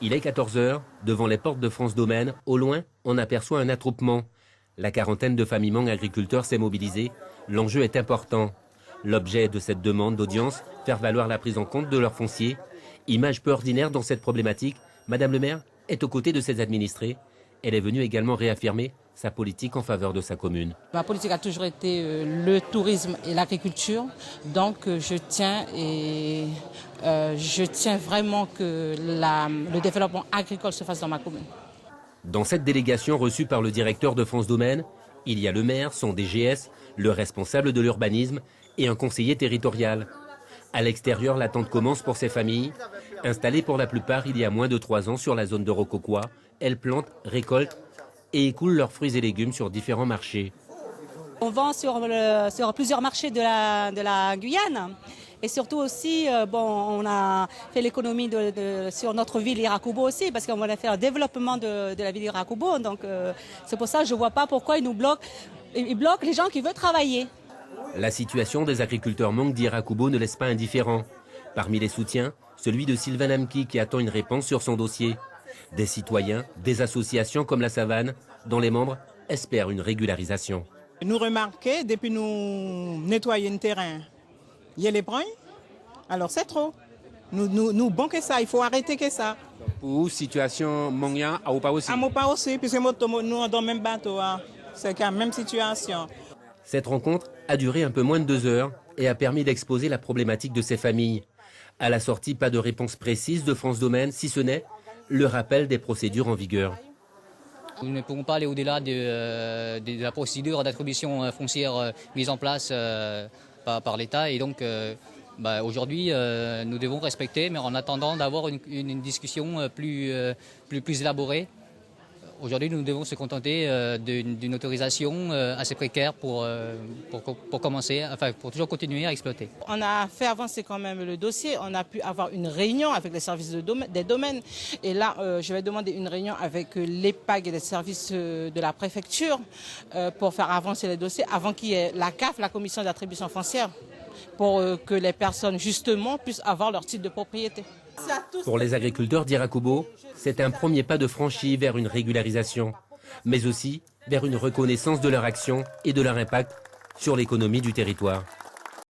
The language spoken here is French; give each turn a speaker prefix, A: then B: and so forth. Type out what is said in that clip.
A: Il est 14 h, devant les portes de France Domaine, au loin, on aperçoit un attroupement. La quarantaine de familles Hmong agriculteurs s'est mobilisée. L'enjeu est important. L'objet de cette demande d'audience, faire valoir la prise en compte de leur foncier. Image peu ordinaire dans cette problématique, Madame le maire est aux côtés de ses administrés. Elle est venue également réaffirmer sa politique en faveur de sa commune.
B: Ma politique a toujours été le tourisme et l'agriculture. Donc je tiens vraiment que le développement agricole se fasse dans ma commune.
A: Dans cette délégation reçue par le directeur de France Domaine, il y a le maire, son DGS, le responsable de l'urbanisme et un conseiller territorial. À l'extérieur, l'attente commence pour ces familles. Installées pour la plupart il y a moins de 3 ans sur la zone de Rococois, elles plantent, récoltent et écoulent leurs fruits et légumes sur différents marchés.
C: On vend sur plusieurs marchés de la Guyane. Et surtout aussi, on a fait l'économie sur notre ville Iracoubo aussi, parce qu'on va faire le développement de la ville Iracoubo. Donc c'est pour ça que je ne vois pas pourquoi ils nous bloquent. Ils bloquent les gens qui veulent travailler.
A: La situation des agriculteurs Hmong d'Iracoubo ne laisse pas indifférent. Parmi les soutiens, celui de Sylvain Lamki qui attend une réponse sur son dossier. Des citoyens, des associations comme la Savane, dont les membres espèrent une régularisation.
D: Nous remarquons, depuis nous nettoyer le terrain, il y a les bruns, alors c'est trop. Nous bon que ça, il faut arrêter que ça.
E: Pour situation Hmongien, à Opa aussi.
D: À Opa aussi, puisque nous sommes dans le même bateau, hein. C'est la même situation.
A: Cette rencontre a duré un peu moins de 2 heures et a permis d'exposer la problématique de ces familles. À la sortie, pas de réponse précise de France Domaine, si ce n'est le rappel des procédures en vigueur.
F: Nous ne pouvons pas aller au-delà de la procédure d'attribution foncière mise en place par l'État. Et donc, aujourd'hui, nous devons respecter, mais en attendant d'avoir une discussion plus élaborée. Aujourd'hui, nous devons se contenter d'une autorisation assez précaire pour commencer, enfin pour toujours continuer à exploiter.
B: On a fait avancer quand même le dossier. On a pu avoir une réunion avec les services des domaines. Et là, je vais demander une réunion avec l'EPAG et les services de la préfecture pour faire avancer les dossiers avant qu'il y ait la CAF, la commission d'attribution foncière, pour que les personnes justement puissent avoir leur titre de propriété.
A: Pour les agriculteurs d'Iracoubo, c'est un premier pas de franchi vers une régularisation, mais aussi vers une reconnaissance de leur action et de leur impact sur l'économie du territoire.